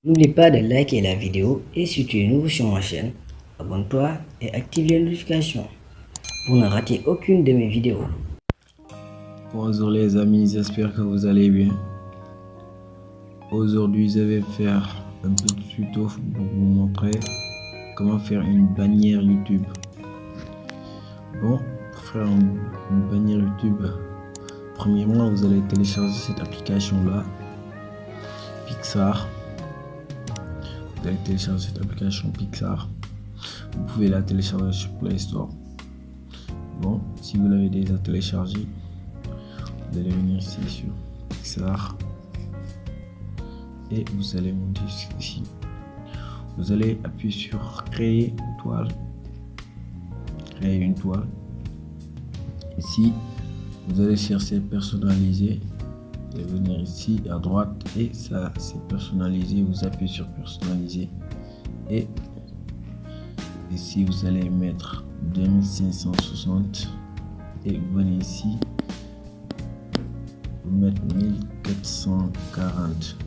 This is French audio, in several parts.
N'oublie pas de liker la vidéo et si tu es nouveau sur ma chaîne, abonne-toi et active les notifications pour ne rater aucune de mes vidéos. Bonjour les amis, j'espère que vous allez bien. Aujourd'hui, je vais faire un petit tuto pour vous montrer comment faire une bannière YouTube. Bon, pour faire une bannière YouTube, premièrement, vous allez télécharger cette application-là, Pixar. Vous allez télécharger cette application Pixar. Vous pouvez la télécharger sur Play Store. Bon, si vous l'avez déjà téléchargée, vous allez venir ici sur Pixar et vous allez monter ici. Vous allez appuyer sur créer toile. Créer une toile. Ici, vous allez chercher personnaliser et venir ici à droite et ça c'est personnalisé. Vous appuyez sur personnaliser et ici vous allez mettre 2560 et vous venez ici vous mettre 1440.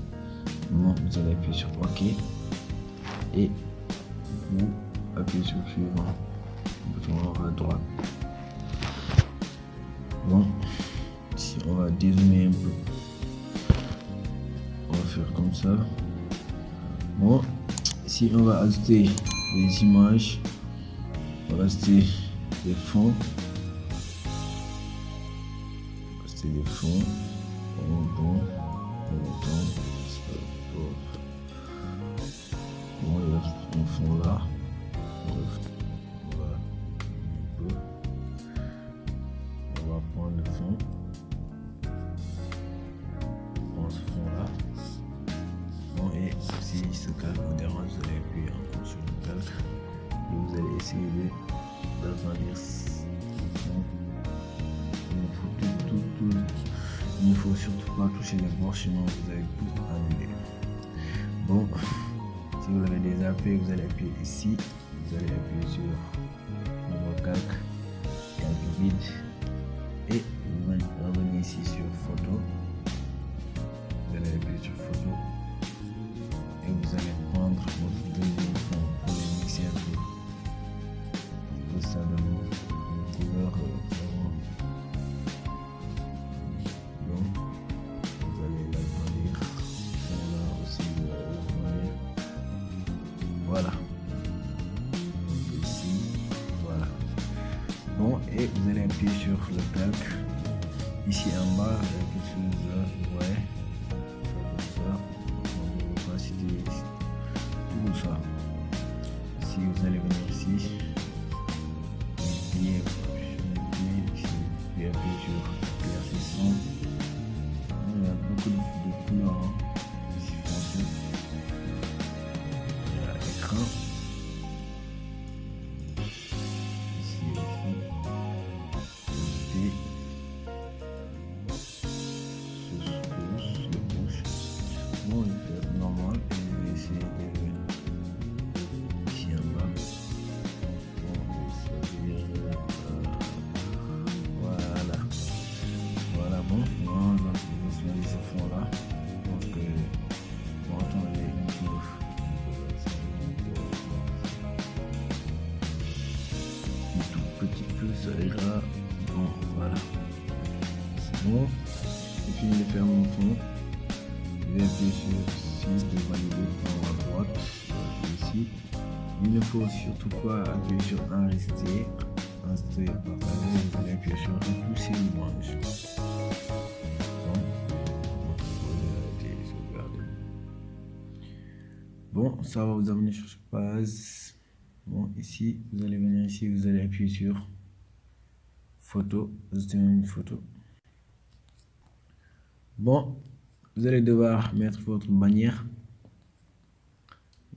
Bon, vous allez appuyer sur OK et vous appuyez sur suivant, bouton à droite. Bon, ici on va dézoomer un peu, on va faire comme ça. Bon, ici on va ajouter des images, on va ajouter des fonds, des fonds. Bon, le fond là, voilà, on va prendre le fond, on ce fond là. Bon, et si ce calque vous dérange, vous allez appuyer encore sur le calque et vous allez essayer d'agrandir le fond. Il ne faut surtout pas toucher les bords, sinon vous allez tout annuler. Bon, si vous l'avez déjà fait, vous allez appuyer ici, vous allez appuyer sur nouveau calque vide et vous revenez ici sur photo. Vous allez appuyer sur photo et vous allez prendre votre deuxième fond pour les mixer un peu. Pour ça donne une couleur vraiment. Donc, vous allez l'agrandir. Là aussi, vous allez l'agrandir. Voilà. Donc ici, voilà. Bon, et vous allez appuyer sur le calque. Ici en bas, il y a quelque chose là, vous voyez. Comme ça. On va opacité tout ça. Ici, vous allez venir ici. Puis appuyer sur éclaircissement. Il y a beaucoup de couleurs ici foncé. Il y a écran. Ici aussi. Le bouche. Bon, il fait normal. Et je vais essayer de ici en bas. Voilà, bon, moi je vais visualiser ce fond là. Donc, bon, attendez un tout petit peu, ça ira. Bon, voilà. C'est bon. J'ai fini de faire mon fond. Je vais appuyer sur 6 de valider en à droite. Ici. Il ne faut surtout pas appuyer sur enregistrer. Enregistrer, partager. Vous allez appuyer sur repousser l'image. Bon, ça va vous amener sur cette page. Bon, ici, vous allez venir ici, vous allez appuyer sur photo, ajouter une photo. Bon, vous allez devoir mettre votre bannière.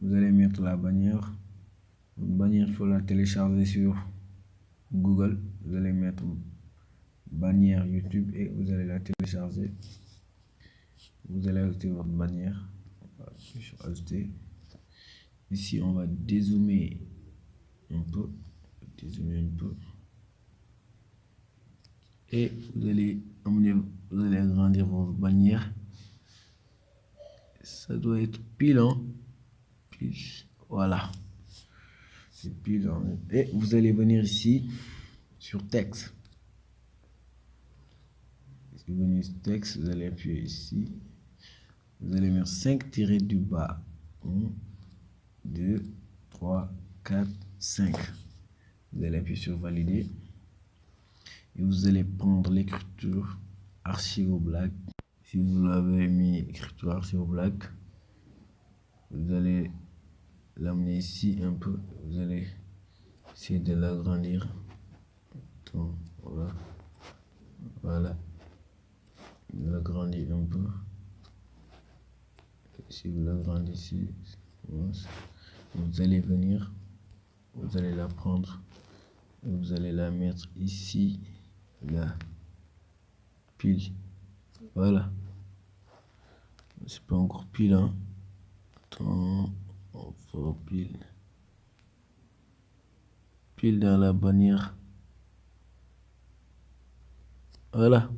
Vous allez mettre la bannière. Votre bannière, il faut la télécharger sur Google. Vous allez mettre bannière YouTube et vous allez la télécharger. Vous allez ajouter votre bannière. Sur ajouter. Ici, on va dézoomer un peu. Et vous allez agrandir votre bannière. Ça doit être pile, hein. pile. Voilà. C'est pile. Et vous allez venir ici sur texte. Si vous venez sur texte, vous allez appuyer ici. Vous allez mettre 5 tirés du bas. 1, 2, 3, 4, 5. Vous allez appuyer sur valider. Et vous allez prendre l'écriture Archivo Black. Si vous l'avez mis écriture Archivo Black, vous allez l'amener ici un peu. Vous allez essayer de l'agrandir. Voilà. Voilà. L'agrandir un peu. Si vous l'agrandissez, vous allez venir, vous allez la prendre, vous allez la mettre ici, là, pile. Voilà. C'est pas encore pile, hein. Attends, on fera pile. Pile dans la bannière. Voilà.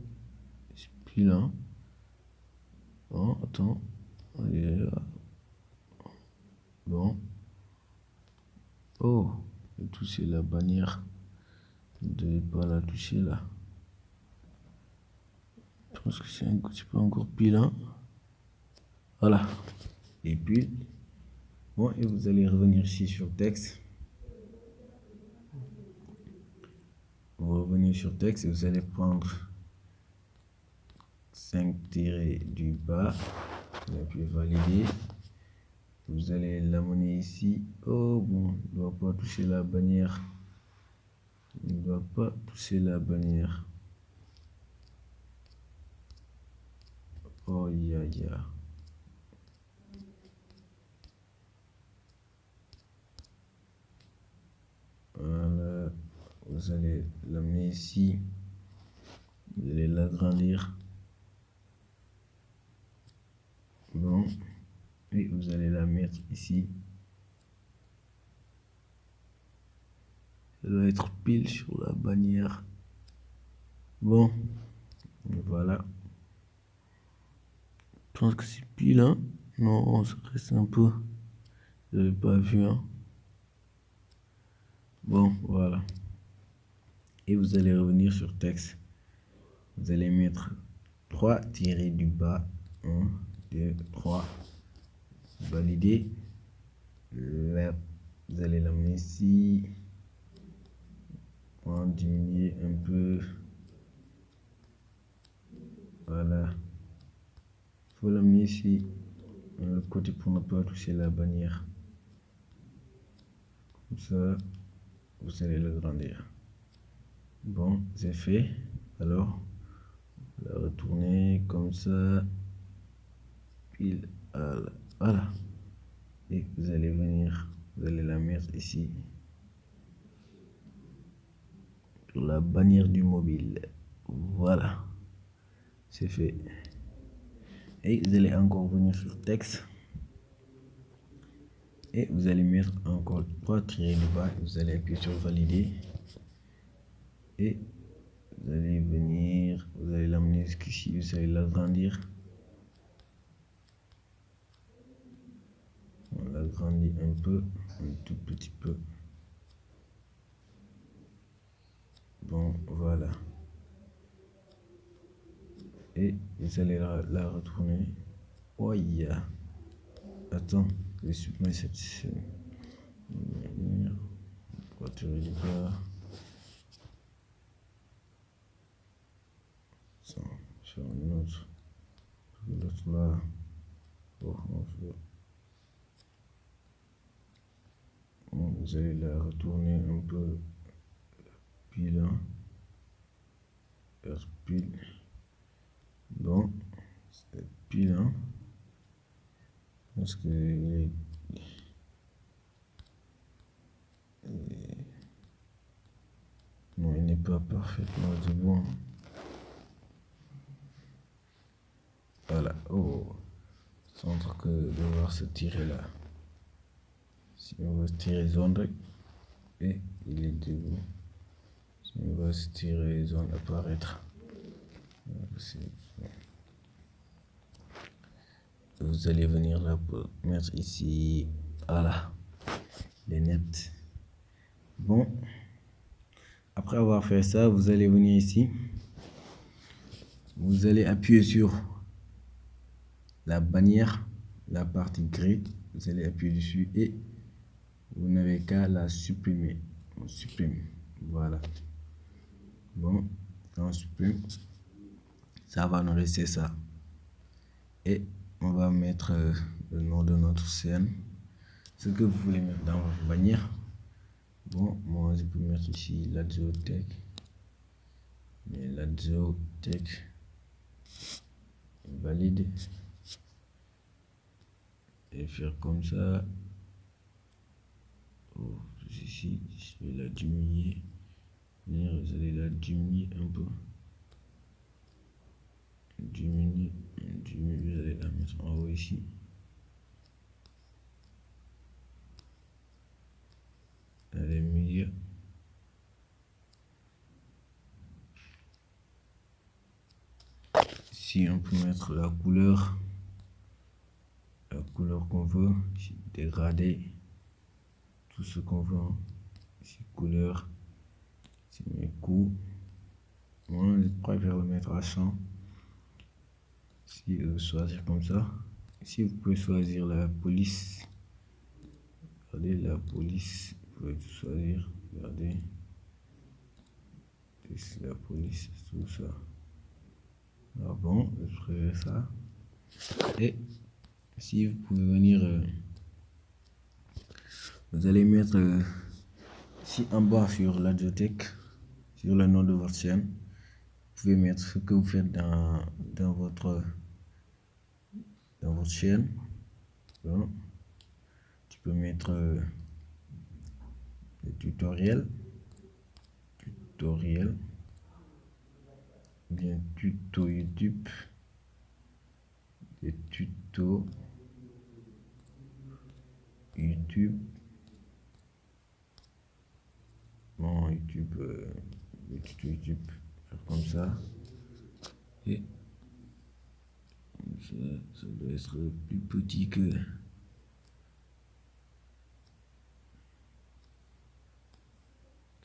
C'est pile, hein. Bon, attends. Bon. Oh, j'ai touché la bannière. Je ne devais pas la toucher là. Je pense que c'est pas encore pile, hein. Voilà. Et puis, bon, et vous allez revenir ici sur texte. Vous revenez sur texte et vous allez prendre 5 tirés du bas. Et puis valider. Vous allez l'amener ici. Oh bon, il ne doit pas toucher la bannière. Il ne doit pas toucher la bannière. Oh ya ya. Voilà. Vous allez l'amener ici. Vous allez l'agrandir. Bon. Et vous allez la mettre ici. Ça doit être pile sur la bannière. Bon. Voilà. Je pense que c'est pile, hein. Non, ça reste un peu. Vous n'avez pas vu, hein. Bon, voilà. Et vous allez revenir sur texte. Vous allez mettre 3 tirés du bas. 1, 2, 3. Valider. Là, vous allez l'amener ici. On va diminuer un peu. Voilà. Il faut l'amener ici. De l'autre côté pour ne pas toucher la bannière. Comme ça, vous allez l'agrandir. Bon, c'est fait. Alors, la retourner comme ça. Pile. Voilà. Et vous allez venir, vous allez la mettre ici. Sur la bannière du mobile. Voilà. C'est fait. Et vous allez encore venir sur texte. Et vous allez mettre encore 3 tirés du bas. Vous allez appuyer sur valider. Et vous allez venir, vous allez l'amener jusqu'ici, vous allez l'agrandir. On l'agrandit un peu, un tout petit peu. Bon, voilà. Et vous allez la retourner. Oh yeah. Attends, je vais supprimer cette voiture du bas. Sur une autre. L'autre là. Oh, vous allez la retourner un peu pile, hein, vers pile. Bon, c'est pile, hein, parce que non, il n'est pas parfaitement du bon. Voilà. Oh, centre que devoir se tirer là. Si on va se tirer zone et il est debout. Si on va se tirer zone apparaître. Vous allez venir là pour mettre ici Voilà, les net. Bon, après avoir fait ça, vous allez venir ici. Vous allez appuyer sur la bannière, la partie grise. Vous allez appuyer dessus et vous n'avez qu'à la supprimer. On supprime. Voilà. Bon, quand on supprime, ça va nous rester ça. Et on va mettre le nom de notre scène. Ce que vous voulez mettre dans votre bannière. Bon, moi je peux mettre ici Lazio Tech. Mais Lazio Tech valide. Et faire comme ça. Oh, ici, je vais la diminuer. Vous allez la diminuer un peu. Diminuer, vous allez la mettre en haut ici. Allez, milieu. Ici, on peut mettre la couleur qu'on veut. Ici, dégradé, tout ce qu'on veut. Ici, couleur. Ici, mes coups. Moi, je préfère le mettre à 100. Ici, choisir comme ça. Ici, vous pouvez choisir la police. Regardez la police. Vous pouvez tout choisir. Regardez. Ici, la police, tout ça. Ah bon, je ferai ça. Et si vous pouvez venir, vous allez mettre ici en bas sur la bibliothèque, sur le nom de votre chaîne. Vous pouvez mettre ce que vous faites dans votre chaîne. Bon. Tu peux mettre le tutoriel, bien tuto YouTube, des tutos YouTube. Bon, YouTube, le tuto YouTube, faire comme ça. Et ça doit être plus petit que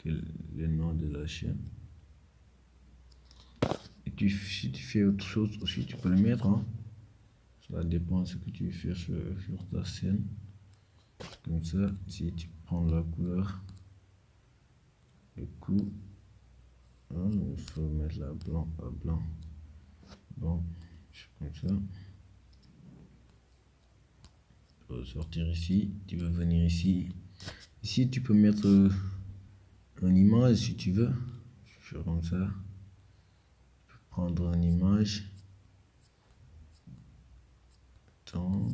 le nom de la chaîne. Et si tu fais autre chose aussi, tu peux le mettre. Hein. Ça dépend de ce que tu fais sur ta scène. Comme ça, si tu prends la couleur, le coup, hein, il faut mettre la blanc à blanc. Bon, comme ça. Tu peux sortir ici, tu peux venir ici. Ici, tu peux mettre une image si tu veux. Je vais faire comme ça. Tu peux prendre une image. Attends.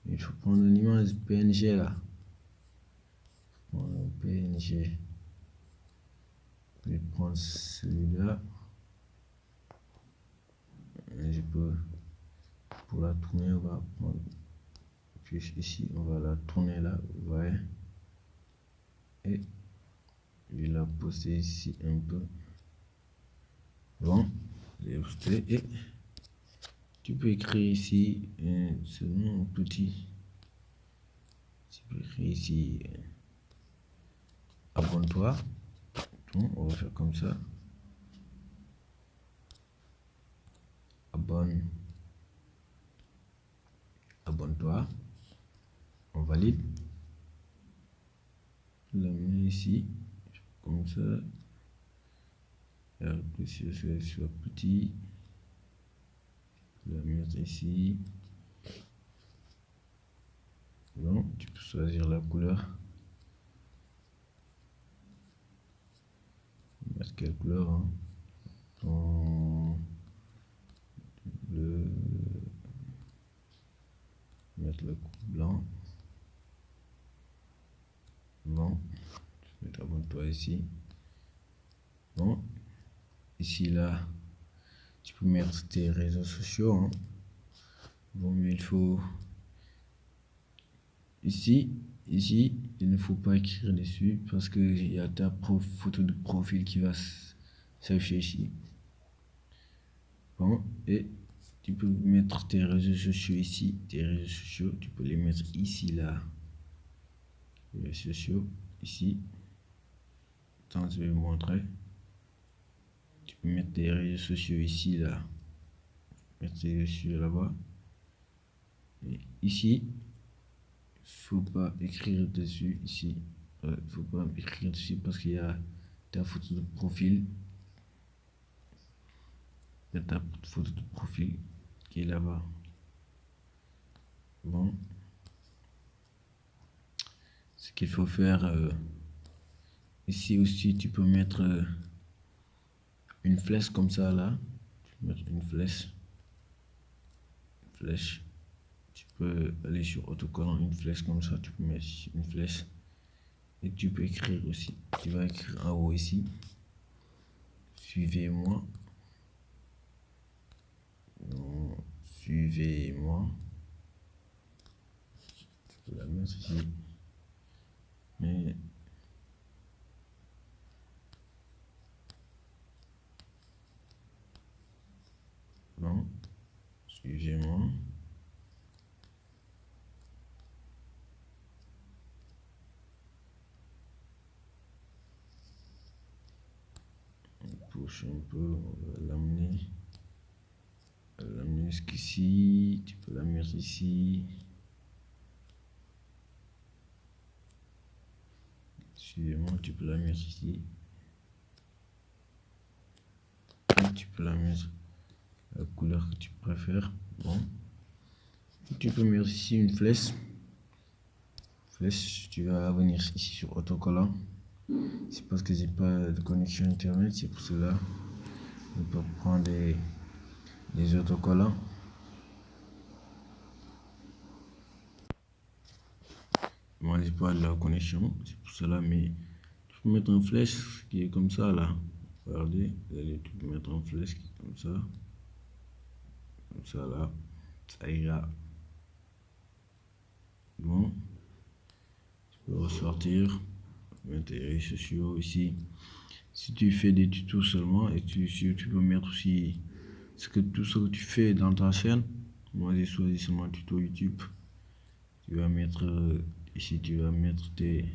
Il faut prendre une image PNG là. Prendre un PNG. Je vais prendre celui-là. Je peux, pour la tourner, on va prendre. Puis ici, on va la tourner là, vous voyez. Et je vais la poser ici un peu. Bon, j'ai posté et tu peux écrire ici ce nom petit. Tu peux écrire ici abonne-toi. Bon, on va faire comme ça. Abonne-toi. On valide. Je la mets ici, comme ça. Alors que si je soit petit, je la mettre ici. Bon, tu peux choisir la couleur. Mettre quelle couleur, hein? Bleu. Mettre le blanc. Bon, je vais mettre abonne-toi ici. Bon, ici là, tu peux mettre tes réseaux sociaux. Hein. Bon, mais il faut ici, il ne faut pas écrire dessus parce que il y a ta photo de profil qui va s'afficher ici. Bon, et Tu peux mettre tes réseaux sociaux ici, tes réseaux sociaux, tu peux les mettre ici, là. Les réseaux sociaux, ici. Attends, je vais vous montrer. Tu peux mettre tes réseaux sociaux ici, là. Mettre tes réseaux sociaux là-bas. Et ici, faut pas écrire dessus, ici. Faut pas écrire dessus parce qu'il y a ta photo de profil. Il y a ta photo de profil qui est là-bas. Bon. Ce qu'il faut faire, ici aussi, tu peux mettre une flèche comme ça, là. Tu peux mettre une flèche. Tu peux aller sur autocollant, une flèche comme ça, tu peux mettre une flèche. Et tu peux écrire aussi. Tu vas écrire en haut ici. Suivez-moi. Suivez-moi. Tu peux la mettre ici. Mais bon, suivez-moi. On pousse un peu, on va l'amener. L'amener jusqu'ici. Tu peux la mettre ici. Suivez-moi, tu peux la mettre ici. Et tu peux la mettre la couleur que tu préfères. Bon. Tu peux mettre ici une flèche. Tu vas venir ici sur autocollant. C'est parce que j'ai pas de connexion internet, c'est pour cela. On peut prendre des autocollants. Moi j'ai pas de la connexion, c'est pour cela, mais tu peux mettre une flèche qui est comme ça là. Regardez, tu peux mettre une flèche qui est comme ça là, ça ira. Bon, tu peux ressortir, mettre tes réseaux sociaux ici. Si tu fais des tutos seulement, et tu peux mettre aussi tout ce que tu fais dans ta chaîne. Moi j'ai choisi seulement tuto YouTube. Tu vas mettre ici, tu vas mettre tes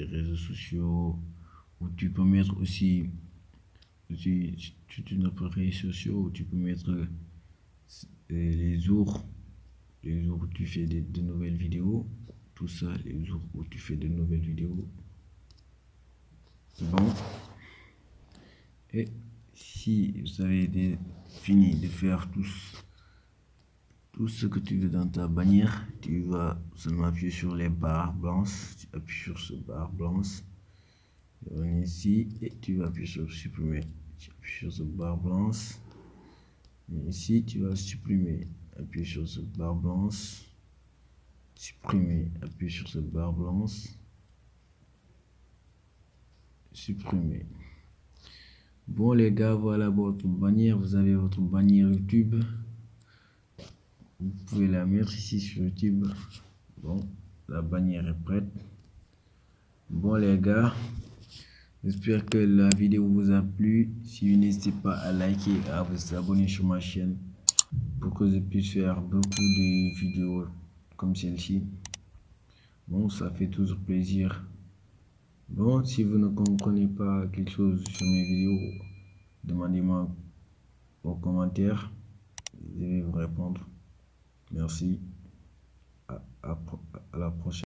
réseaux sociaux, ou tu peux mettre aussi tu n'as pas réseaux sociaux, ou tu peux mettre les jours où tu fais de nouvelles vidéos, tout ça, les jours où tu fais de nouvelles vidéos. Bon, et si vous avez fini de faire tout ce que tu veux dans ta bannière, tu vas seulement appuyer sur les barres blanches, tu appuies sur ce barre blanche, tu vas venir ici et tu vas appuyer sur supprimer, tu appuies sur ce barre blanche, et ici tu vas supprimer, appuyer sur ce barre blanche, supprimer, appuyer sur ce barre blanche, supprimer. Bon les gars, voilà votre bannière, vous avez votre bannière YouTube. Vous pouvez la mettre ici sur YouTube. Bon, la bannière est prête. Bon les gars, j'espère que la vidéo vous a plu. Si vous n'hésitez pas à liker et à vous abonner sur ma chaîne pour que je puisse faire beaucoup de vidéos comme celle-ci. Bon, ça fait toujours plaisir. Bon, si vous ne comprenez pas quelque chose sur mes vidéos, demandez-moi aux commentaires. Je vais vous répondre. Merci. À la prochaine.